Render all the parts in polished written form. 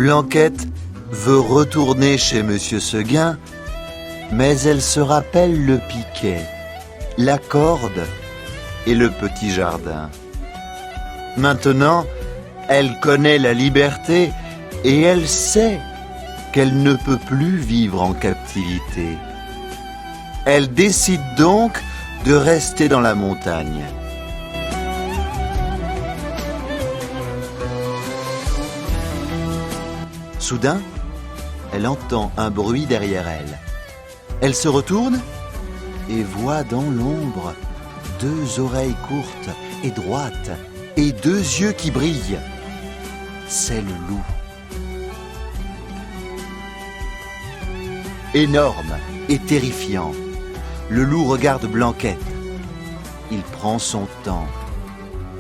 Blanquette veut retourner chez Monsieur Seguin, mais elle se rappelle le piquet, la corde et le petit jardin. Maintenant, elle connaît la liberté et elle sait qu'elle ne peut plus vivre en captivité. Elle décide donc de rester dans la montagne. Soudain, elle entend un bruit derrière elle. Elle se retourne et voit dans l'ombre 2 oreilles courtes et droites et 2 yeux qui brillent. C'est le loup. Énorme et terrifiant, le loup regarde Blanquette. Il prend son temps.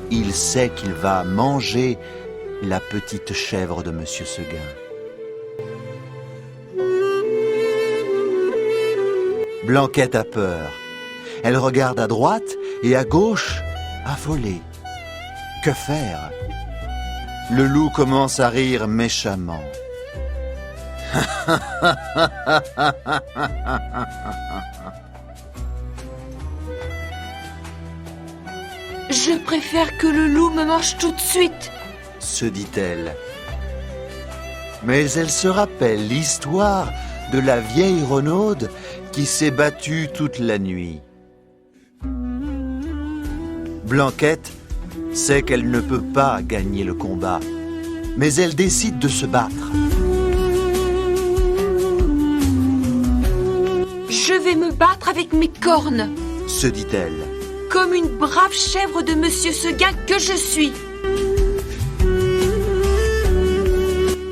Il sait qu'il va manger la petite chèvre de Monsieur Seguin. Blanquette a peur. Elle regarde à droite et à gauche, affolée. Que faire? Le loup commence à rire méchamment. Je préfère que le loup me mange tout de suite, se dit-elle. Mais elle se rappelle l'histoire de la vieille renaude qui s'est battue toute la nuit. Blanquette sait qu'elle ne peut pas gagner le combat, mais elle décide de se battre. Je vais me battre avec mes cornes, se dit-elle. comme une brave chèvre de Monsieur Seguin que je suis.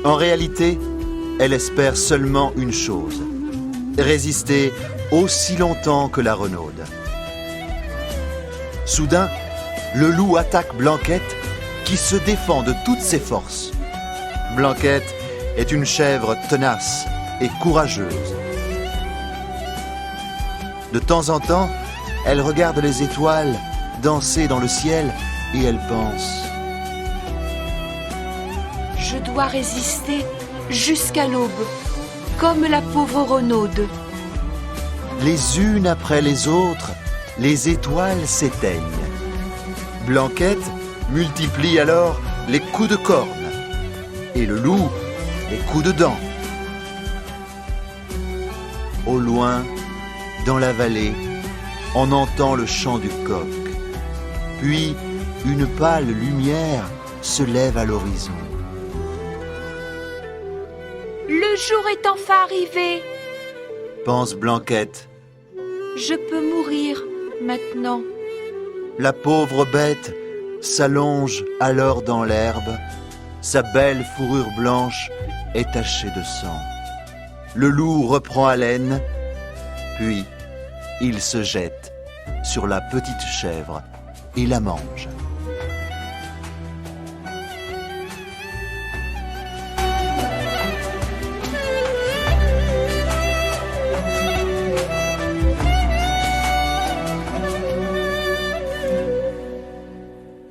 En réalité, elle espère seulement une chose: résister aussi longtemps que la renaude. Soudain, le loup attaque Blanquette, qui se défend de toutes ses forces. Blanquette est une chèvre tenace et courageuse. De temps en temps, elle regarde les étoiles danser dans le ciel et elle pense: Je dois résister jusqu'à l'aube, comme la pauvre renaude. Les unes après les autres, les étoiles s'éteignent. Blanquette multiplie alors les coups de corne et le loup les coups de dents. Au loin, dans la vallée, on entend le chant du coq. Puis, une pâle lumière se lève à l'horizon. Le jour est enfin arrivé. Pense Blanquette. Je peux mourir maintenant. La pauvre bête s'allonge alors dans l'herbe. Sa belle fourrure blanche est tachée de sang. Le loup reprend haleine, puis il se jette sur la petite chèvre et la mange.